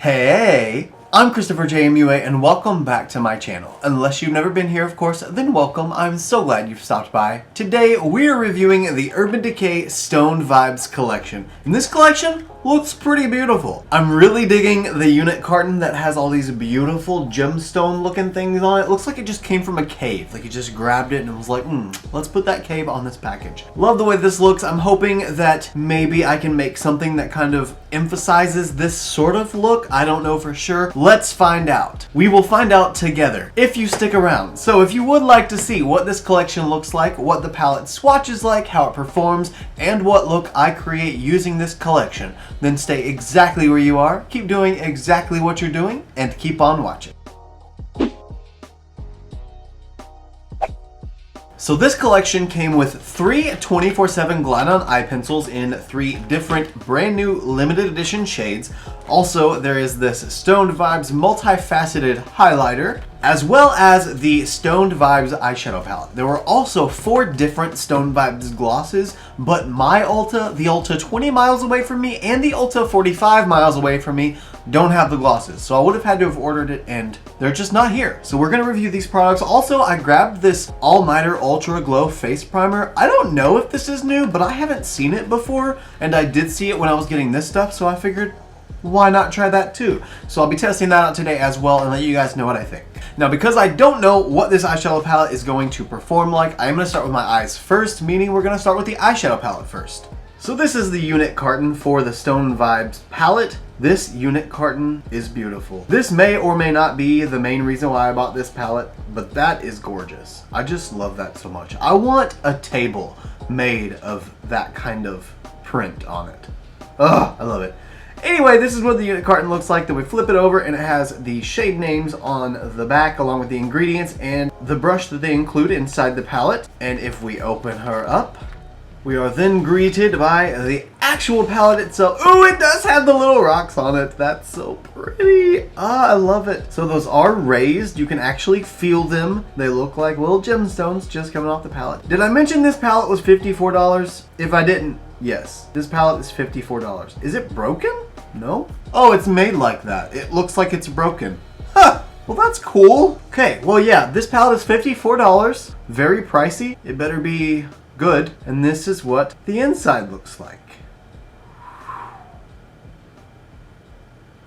Hey, I'm ChristopherJMUA and welcome back to my channel. Unless you've never been here, of course, then welcome. I'm so glad you've stopped by. Today, we're reviewing the Urban Decay Stoned Vibes collection. And this collection looks pretty beautiful. I'm really digging the unit carton that has all these beautiful gemstone looking things on it. It looks like it just came from a cave. Like you just grabbed it and was like, let's put that cave on this package. Love the way this looks. I'm hoping that maybe I can make something that kind of emphasizes this sort of look. I don't know for sure. Let's find out. We will find out together if you stick around. So if you would like to see what this collection looks like, what the palette swatch is like, how it performs, and what look I create using this collection, then stay exactly where you are, keep doing exactly what you're doing, and keep on watching. So this collection came with 3 24/7 Glide-On eye pencils in 3 different brand new limited edition shades. Also, there is this Stoned Vibes multifaceted highlighter, as well as the Stoned Vibes eyeshadow palette. There were also 4 different Stoned Vibes glosses, but my Ulta, the Ulta 20 miles away from me, and the Ulta 45 miles away from me don't have the glosses. So I would have had to have ordered it and they're just not here. So we're gonna review these products. Also, I grabbed this All Nighter Ultra Glow Face Primer. I don't know if this is new, but I haven't seen it before, and I did see it when I was getting this stuff, so I figured, why not try that too? So I'll be testing that out today as well and let you guys know what I think. Now, because I don't know what this eyeshadow palette is going to perform like, I'm gonna start with my eyes first, meaning we're gonna start with the eyeshadow palette first. So this is the unit carton for the Stoned Vibes palette. This unit carton is beautiful. This may or may not be the main reason why I bought this palette, but that is gorgeous. I just love that so much. I want a table made of that kind of print on it. Ugh, I love it. Anyway, this is what the unit carton looks like. Then we flip it over and it has the shade names on the back along with the ingredients and the brush that they include inside the palette. And if we open her up, we are then greeted by the actual palette itself. Ooh, it does have the little rocks on it. That's so pretty. Ah, I love it. So those are raised. You can actually feel them. They look like little gemstones just coming off the palette. Did I mention this palette was $54? If I didn't, yes. This palette is $54. Is it broken? No? Oh, it's made like that. It looks like it's broken. Huh. Well, that's cool. Okay, well, yeah, this palette is $54. Very pricey. It better be good. And this is what the inside looks like.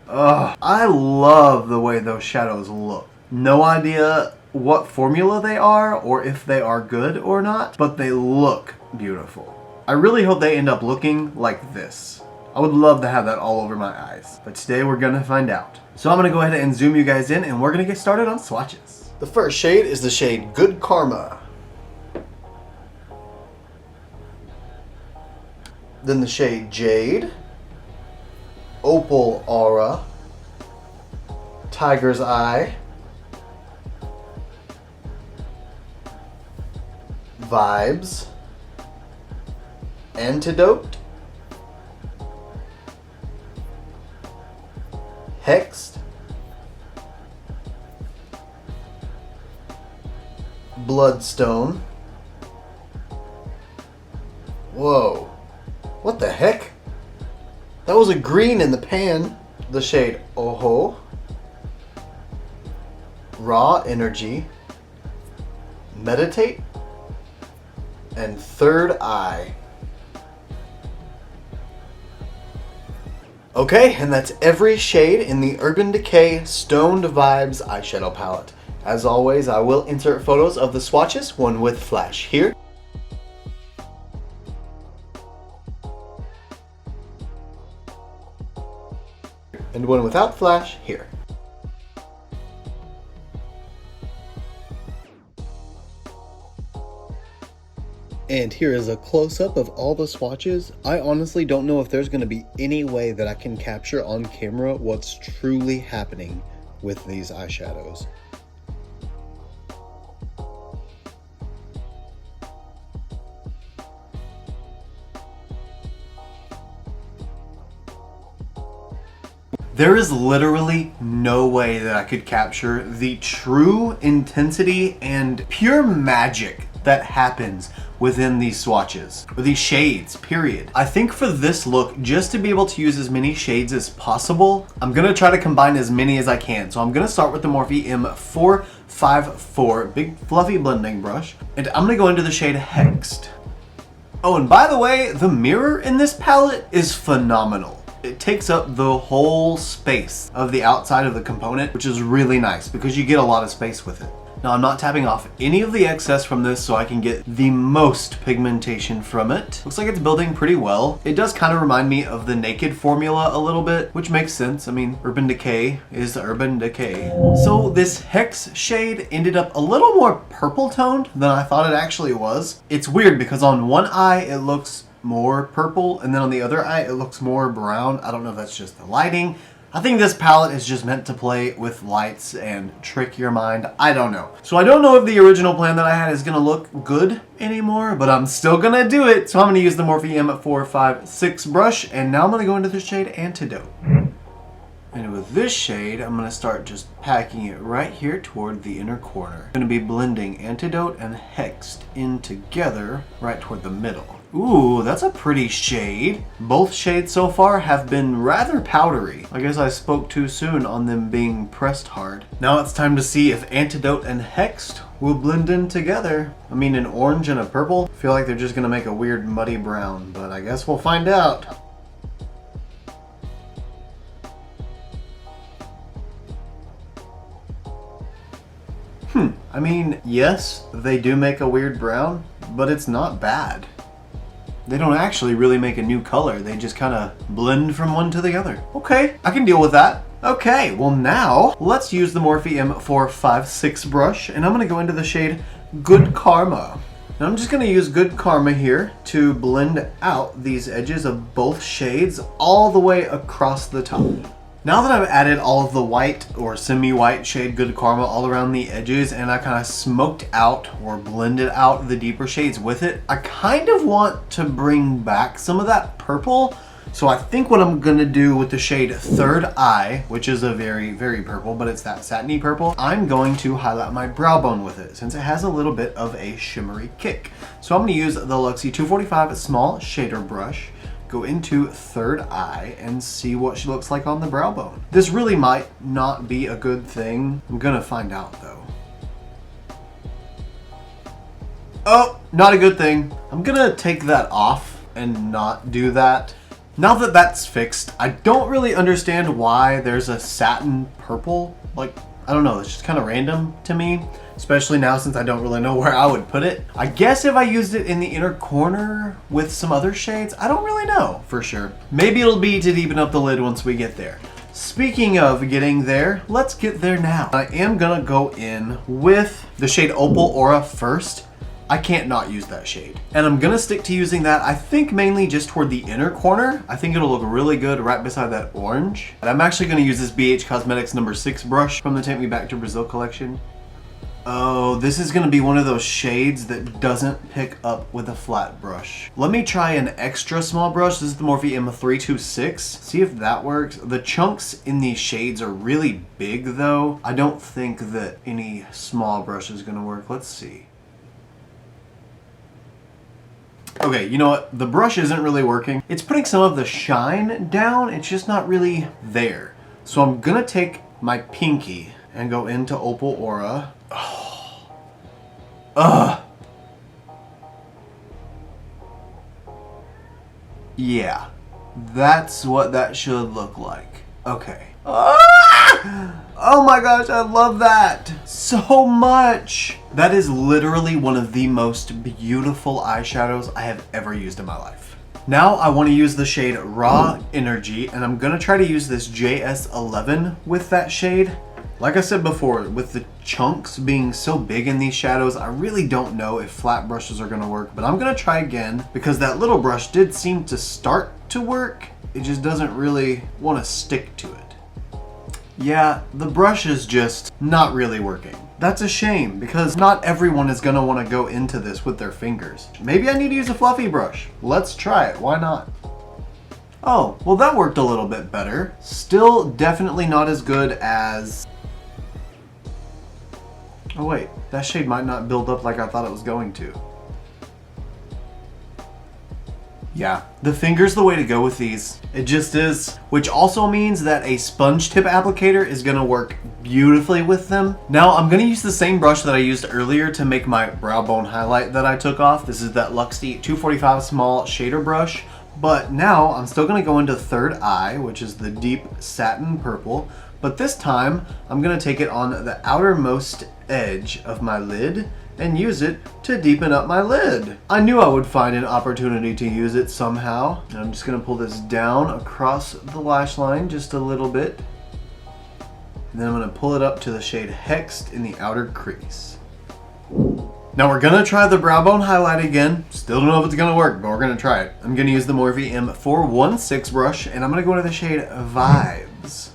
Ugh, I love the way those shadows look. No idea what formula they are or if they are good or not, but they look beautiful. I really hope they end up looking like this. I would love to have that all over my eyes, but today we're gonna find out. So I'm gonna go ahead and zoom you guys in and we're gonna get started on swatches. The first shade is the shade Good Karma. Then the shade Jade, Opal Aura, Tiger's Eye, Vibes, Antidote, Hexed, Bloodstone. Whoa. What the heck? That was a green in the pan. The shade Oho, Raw Energy, Meditate, and Third Eye. Okay, and that's every shade in the Urban Decay Stoned Vibes eyeshadow palette. As always, I will insert photos of the swatches, one with flash here, and one without flash here. And here is a close-up of all the swatches. I honestly don't know if there's going to be any way that I can capture on camera what's truly happening with these eyeshadows. There is literally no way that I could capture the true intensity and pure magic that happens within these swatches, or these shades, period. I think for this look, just to be able to use as many shades as possible, I'm gonna try to combine as many as I can. So I'm gonna start with the Morphe M454, big fluffy blending brush, and I'm gonna go into the shade Hexed. Oh, and by the way, the mirror in this palette is phenomenal. It takes up the whole space of the outside of the component, which is really nice because you get a lot of space with it. Now I'm not tapping off any of the excess from this so I can get the most pigmentation from it. Looks like it's building pretty well. It does kind of remind me of the Naked formula a little bit, which makes sense. I mean, Urban Decay is Urban Decay. So this Hex shade ended up a little more purple toned than I thought it actually was. It's weird because on one eye it looks more purple and then on the other eye it looks more brown. I don't know if that's just the lighting. I think this palette is just meant to play with lights and trick your mind. I don't know. So I don't know if the original plan that I had is gonna look good anymore, but I'm still gonna do it. So I'm gonna use the Morphe M456 brush, and now I'm gonna go into the shade Antidote. And with this shade, I'm gonna start just packing it right here toward the inner corner. I'm gonna be blending Antidote and Hexed in together right toward the middle. Ooh, that's a pretty shade. Both shades so far have been rather powdery. I guess I spoke too soon on them being pressed hard. Now it's time to see if Antidote and Hexed will blend in together. I mean, an orange and a purple. I feel like they're just gonna make a weird muddy brown, but I guess we'll find out. I mean, yes, they do make a weird brown, but it's not bad. They don't actually really make a new color. They just kind of blend from one to the other. Okay, I can deal with that. Okay, well now, let's use the Morphe M456 brush, and I'm gonna go into the shade Good Karma. Now I'm just gonna use Good Karma here to blend out these edges of both shades all the way across the top. Now that I've added all of the white or semi-white shade Good Karma all around the edges and I kind of smoked out or blended out the deeper shades with it, I kind of want to bring back some of that purple. So I think what I'm gonna do with the shade Third Eye, which is a very, very purple, but it's that satiny purple, I'm going to highlight my brow bone with it since it has a little bit of a shimmery kick. So I'm gonna use the Luxie 245 small shader brush, go into Third Eye and see what she looks like on the brow bone. This really might not be a good thing. I'm gonna find out though. Oh, not a good thing. I'm gonna take that off and not do that. Now that that's fixed, I don't really understand why there's a satin purple. Like, I don't know, it's just kind of random to me. Especially now since I don't really know where I would put it. I guess if I used it in the inner corner with some other shades, I don't really know for sure. Maybe it'll be to deepen up the lid once we get there. Speaking of getting there, let's get there now. I am gonna go in with the shade Opal Aura first. I can't not use that shade. And I'm gonna stick to using that, I think mainly just toward the inner corner. I think it'll look really good right beside that orange. And I'm actually gonna use this BH Cosmetics number 6 brush from the Take Me Back to Brazil collection. Oh, this is gonna be one of those shades that doesn't pick up with a flat brush. Let me try an extra small brush. This is the Morphe M326. See if that works. The chunks in these shades are really big though. I don't think that any small brush is gonna work. Let's see. Okay, you know what? The brush isn't really working. It's putting some of the shine down. It's just not really there. So I'm gonna take my pinky and go into Opal Aura. Yeah, that's what that should look like. Okay. Oh my gosh, I love that so much. That is literally one of the most beautiful eyeshadows I have ever used in my life. Now I want to use the shade Raw Energy, and I'm gonna try to use this JS11 with that shade. Like I said before, with the chunks being so big in these shadows, I really don't know if flat brushes are gonna work, but I'm gonna try again because that little brush did seem to start to work. It just doesn't really want to stick to it. Yeah, the brush is just not really working. That's a shame because not everyone is gonna want to go into this with their fingers. Maybe I need to use a fluffy brush. Let's try it, why not? Oh, well that worked a little bit better. Still definitely not as good as Oh wait, that shade might not build up like I thought it was going to. Yeah, the finger's the way to go with these. It just is. Which also means that a sponge tip applicator is gonna work beautifully with them. Now I'm gonna use the same brush that I used earlier to make my brow bone highlight that I took off. This is that Luxty 245 small shader brush. But now I'm still gonna go into third eye, which is the deep satin purple. But this time I'm gonna take it on the outermost edge of my lid and use it to deepen up my lid. I knew I would find an opportunity to use it somehow. And I'm just gonna pull this down across the lash line just a little bit. And then I'm gonna pull it up to the shade Hexed in the outer crease. Now we're gonna try the brow bone highlight again. Still don't know if it's gonna work, but we're gonna try it. I'm gonna use the Morphe M416 brush and I'm gonna go into the shade Vibes.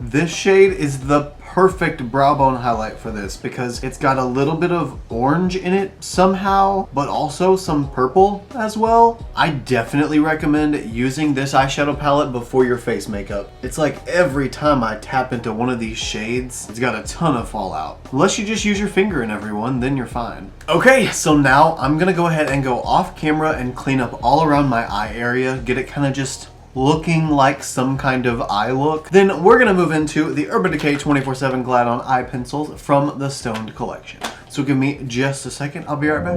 This shade is the perfect brow bone highlight for this because it's got a little bit of orange in it somehow, but also some purple as well. I definitely recommend using this eyeshadow palette before your face makeup. It's like every time I tap into one of these shades, it's got a ton of fallout. Unless you just use your finger in every one, then you're fine. Okay, so now I'm gonna go ahead and go off camera and clean up all around my eye area, get it kind of just looking like some kind of eye look. Then we're gonna move into the Urban Decay 24/7 Glide On Eye Pencils from the Stoned collection. So give me just a second, I'll be right back.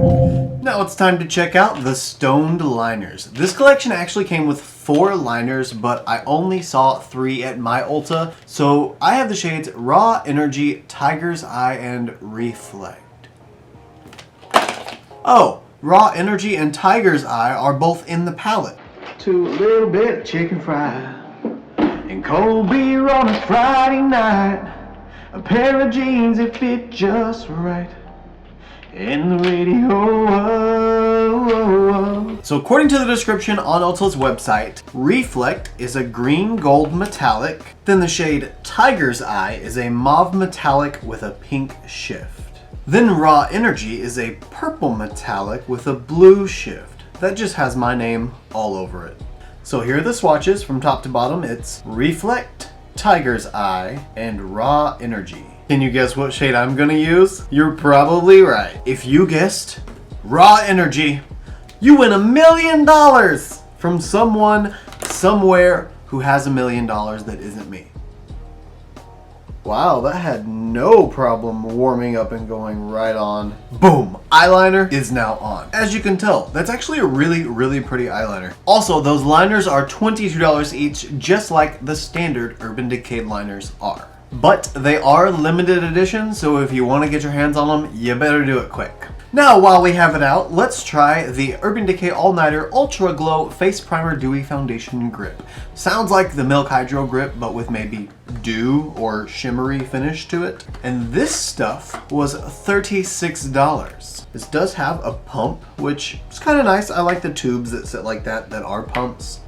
Now it's time to check out the Stoned liners. This collection actually came with 4 liners, but I only saw 3 at my Ulta. So I have the shades Raw Energy, Tiger's Eye, and Reflect. Oh, Raw Energy and Tiger's Eye are both in the palette. To a little bit of chicken fry and cold beer on a Friday night, a pair of jeans that fit just right, and the radio. So according to the description on Ulta's website, Reflect is a green gold metallic, then the shade Tiger's Eye is a mauve metallic with a pink shift, then Raw Energy is a purple metallic with a blue shift. That just has my name all over it. So here are the swatches from top to bottom. It's Reflect, Tiger's Eye, and Raw Energy. Can you guess what shade I'm gonna use? You're probably right. If you guessed Raw Energy, you win $1 million from someone, somewhere who has $1 million that isn't me. Wow, that had no problem warming up and going right on. Boom! Eyeliner is now on. As you can tell, that's actually a really, really pretty eyeliner. Also, those liners are $22 each, just like the standard Urban Decay liners are. But they are limited edition, so if you want to get your hands on them, you better do it quick. Now, while we have it out, let's try the Urban Decay All Nighter Ultra Glow Face Primer Dewy Foundation Grip. Sounds like the Milk Hydro Grip, but with maybe dew or shimmery finish to it. And this stuff was $36. This does have a pump, which is kind of nice. I like the tubes that sit like that are pumps.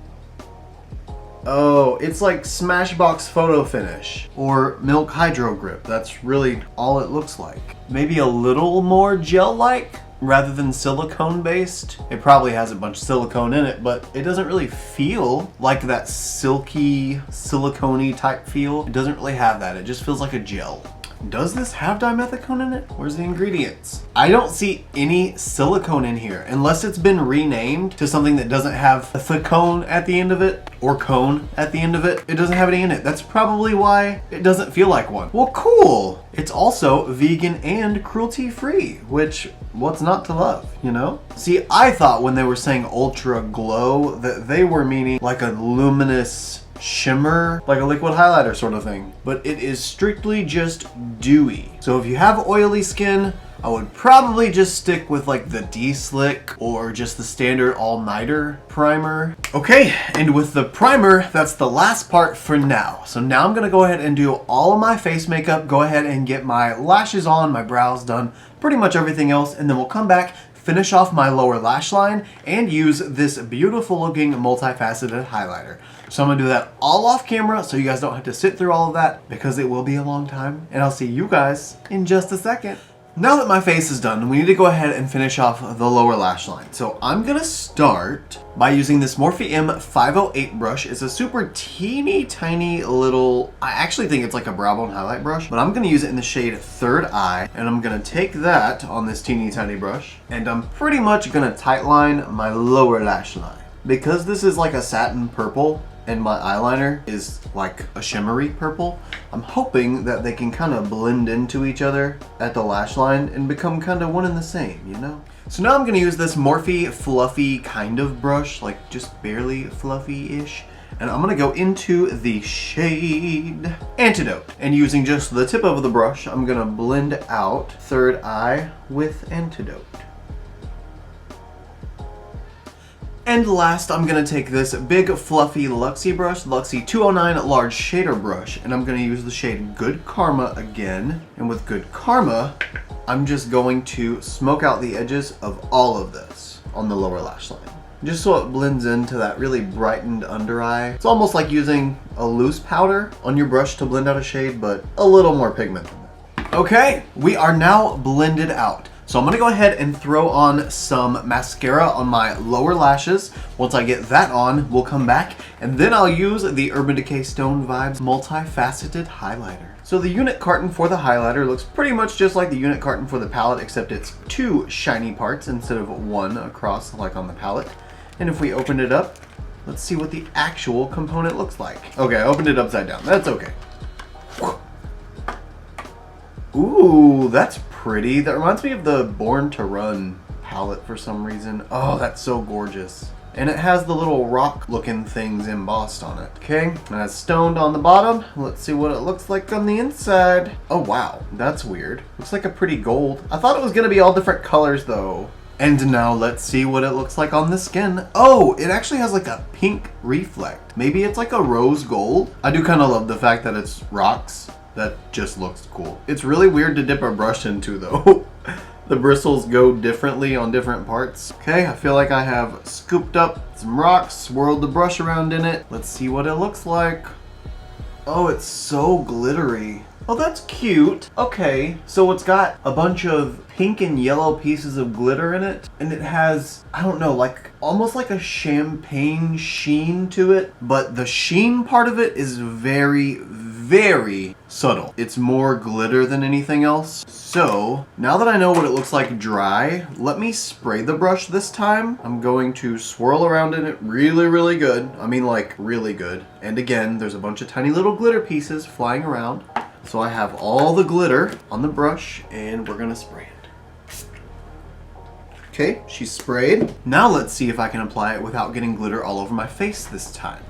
Oh, it's like Smashbox Photo Finish or Milk Hydro Grip. That's really all it looks like. Maybe a little more gel-like rather than silicone-based. It probably has a bunch of silicone in it, but it doesn't really feel like that silky, silicone-y type feel. It doesn't really have that. It just feels like a gel. Does this have dimethicone in it? Where's the ingredients? I don't see any silicone in here unless it's been renamed to something that doesn't have a thicone at the end of it or cone at the end of it. It doesn't have any in it. That's probably why it doesn't feel like one. Well, cool. It's also vegan and cruelty-free, which what's not to love, you know? See, I thought when they were saying ultra glow that they were meaning like a luminous shimmer, like a liquid highlighter sort of thing, but it is strictly just dewy. So if you have oily skin, I would probably just stick with like the D-Slick or just the standard all-nighter primer. Okay, and with the primer, that's the last part for now. So now I'm gonna go ahead and do all of my face makeup, go ahead and get my lashes on, my brows done, pretty much everything else, and then we'll come back, finish off my lower lash line, and use this beautiful looking multifaceted highlighter. So I'm gonna do that all off camera so you guys don't have to sit through all of that because it will be a long time. And I'll see you guys in just a second. Now that my face is done, we need to go ahead and finish off the lower lash line. So I'm gonna start by using this Morphe M508 brush. It's a super teeny tiny little, I actually think it's like a brow bone highlight brush, but I'm gonna use it in the shade Third Eye, and I'm gonna take that on this teeny tiny brush, and I'm pretty much gonna tightline my lower lash line. Because this is like a satin purple, and my eyeliner is like a shimmery purple, I'm hoping that they can kind of blend into each other at the lash line and become kind of one and the same, you know? So now I'm gonna use this Morphe fluffy kind of brush, like just barely fluffy-ish, and I'm gonna go into the shade Antidote. And using just the tip of the brush, I'm gonna blend out Third Eye with Antidote. And last, I'm gonna take this big fluffy Luxie brush, Luxie 209 large shader brush, and I'm gonna use the shade Good Karma again. And with Good Karma, I'm just going to smoke out the edges of all of this on the lower lash line, just so it blends into that really brightened under eye. It's almost like using a loose powder on your brush to blend out a shade, but a little more pigment than that. Okay, we are now blended out. So I'm gonna go ahead and throw on some mascara on my lower lashes. Once I get that on, we'll come back, and then I'll use the Urban Decay Stone Vibes Multifaceted Highlighter. So the unit carton for the highlighter looks pretty much just like the unit carton for the palette, except it's 2 shiny parts instead of 1 across like on the palette. And if we open it up, let's see what the actual component looks like. Okay, I opened it upside down. That's okay. Ooh, that's pretty. That reminds me of the Born to Run palette for some reason. Oh, that's so gorgeous. And it has the little rock looking things embossed on it. Okay, and it's stoned on the bottom. Let's see what it looks like on the inside. Oh wow, that's weird. Looks like a pretty gold. I thought it was gonna be all different colors though. And now let's see what it looks like on the skin. Oh, it actually has like a pink reflect. Maybe it's like a rose gold. I do kind of love the fact that it's rocks. That just looks cool. It's really weird to dip a brush into though. The bristles go differently on different parts. Okay, I feel like I have scooped up some rocks, swirled the brush around in it. Let's see what it looks like. Oh, it's so glittery. Oh, that's cute. Okay, so it's got a bunch of pink and yellow pieces of glitter in it, and it has, I don't know, like almost like a champagne sheen to it, but the sheen part of it is very, very subtle. It's more glitter than anything else. So now that I know what it looks like dry, let me spray the brush this time. I'm going to swirl around in it really, really good. I mean like really good. And again, there's a bunch of tiny little glitter pieces flying around. So I have all the glitter on the brush and we're gonna spray it. Okay, she's sprayed. Now let's see if I can apply it without getting glitter all over my face this time.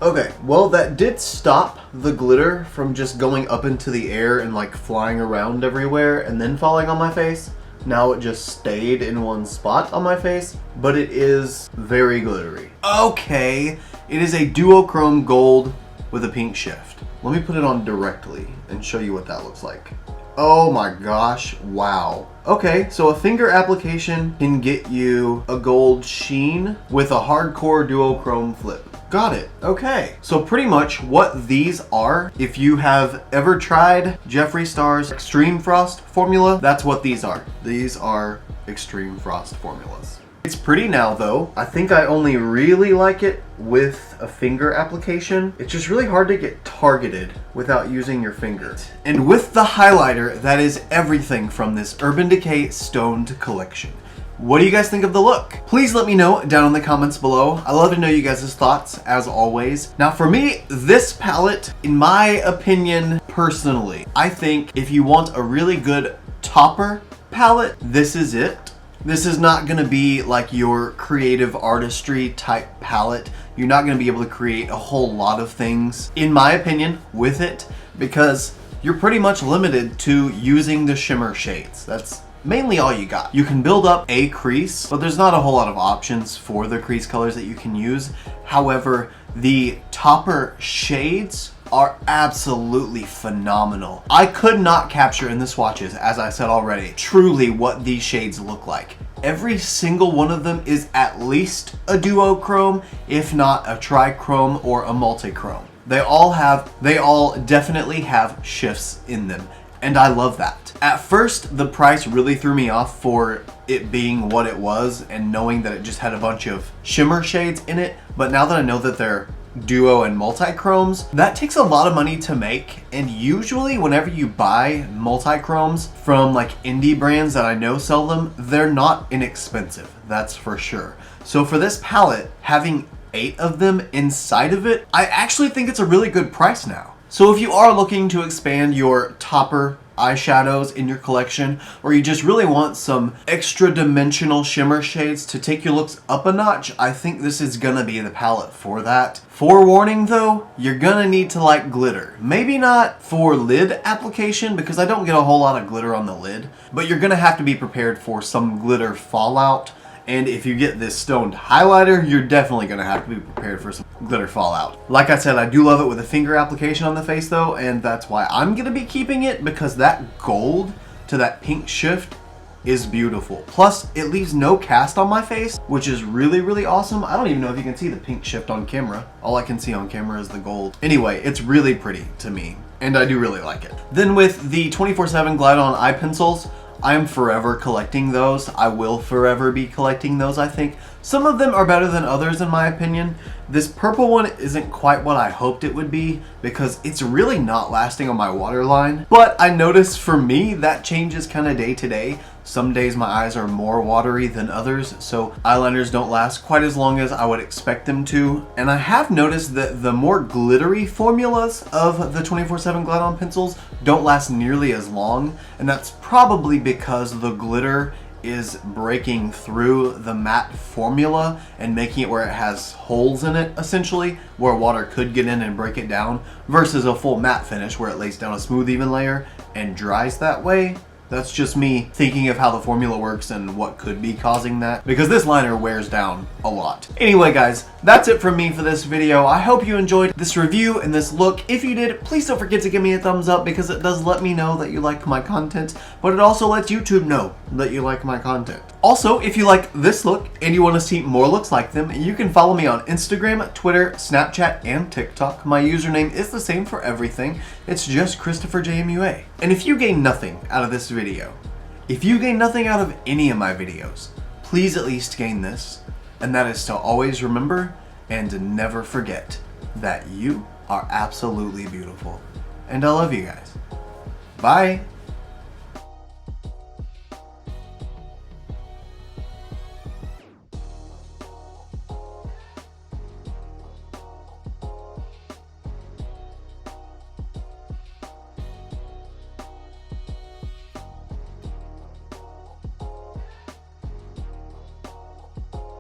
Okay, well that did stop the glitter from just going up into the air and like flying around everywhere and then falling on my face. Now it just stayed in one spot on my face, but it is very glittery. Okay, it is a duochrome gold with a pink shift. Let me put it on directly and show you what that looks like. Oh my gosh, wow. Okay, so a finger application can get you a gold sheen with a hardcore duochrome flip. Got it. Okay, so pretty much what these are, if you have ever tried Jeffree Star's Extreme Frost formula, that's what these are. These are Extreme Frost formulas. It's pretty now though. I think I only really like it with a finger application. It's just really hard to get targeted without using your finger. And with the highlighter, that is everything from this Urban Decay Stoned collection. What do you guys think of the look? Please let me know down in the comments below. I love to know you guys' thoughts, as always. Now for me, this palette, in my opinion, personally, I think if you want a really good topper palette, this is it. This is not gonna be like your creative artistry type palette. You're not gonna be able to create a whole lot of things, in my opinion, with it, because you're pretty much limited to using the shimmer shades. That's mainly all you got. You can build up a crease, but there's not a whole lot of options for the crease colors that you can use. However, the topper shades are absolutely phenomenal. I could not capture in the swatches, as I said already, truly what these shades look like. Every single one of them is at least a duochrome, if not a trichrome or a multichrome. They all definitely have shifts in them, and I love that. At first, the price really threw me off for it being what it was and knowing that it just had a bunch of shimmer shades in it, but now that I know that they're duo and multi-chromes, that takes a lot of money to make, and usually whenever you buy multi-chromes from like indie brands that I know sell them, they're not inexpensive, that's for sure. So for this palette, having 8 of them inside of it, I actually think it's a really good price now. So if you are looking to expand your topper eyeshadows in your collection, or you just really want some extra dimensional shimmer shades to take your looks up a notch, I think this is gonna be the palette for that. Forewarning though, you're gonna need to like glitter. Maybe not for lid application because I don't get a whole lot of glitter on the lid, but you're gonna have to be prepared for some glitter fallout. And if you get this stoned highlighter, you're definitely going to have to be prepared for some glitter fallout. Like I said, I do love it with a finger application on the face though, and that's why I'm going to be keeping it, because that gold to that pink shift is beautiful. Plus, it leaves no cast on my face, which is really, really awesome. I don't even know if you can see the pink shift on camera. All I can see on camera is the gold. Anyway, it's really pretty to me, and I do really like it. Then with the 24/7 Glide On eye pencils, I am forever collecting those. I will forever be collecting those, I think. Some of them are better than others in my opinion. This purple one isn't quite what I hoped it would be because it's really not lasting on my waterline. But I notice for me that changes kind of day to day. Some days my eyes are more watery than others, so eyeliners don't last quite as long as I would expect them to. And I have noticed that the more glittery formulas of the 24/7 Glide On pencils don't last nearly as long, and that's probably because the glitter is breaking through the matte formula and making it where it has holes in it, essentially, where water could get in and break it down, versus a full matte finish where it lays down a smooth even layer and dries that way. That's just me thinking of how the formula works and what could be causing that, because this liner wears down a lot. Anyway guys, that's it from me for this video. I hope you enjoyed this review and this look. If you did, please don't forget to give me a thumbs up because it does let me know that you like my content, but it also lets YouTube know that you like my content. Also, if you like this look and you want to see more looks like them, you can follow me on Instagram, Twitter, Snapchat, and TikTok. My username is the same for everything. It's just ChristopherJMUA. And if you gain nothing out of this video, if you gain nothing out of any of my videos, please at least gain this, and that is to always remember and never forget that you are absolutely beautiful. And I love you guys. Bye.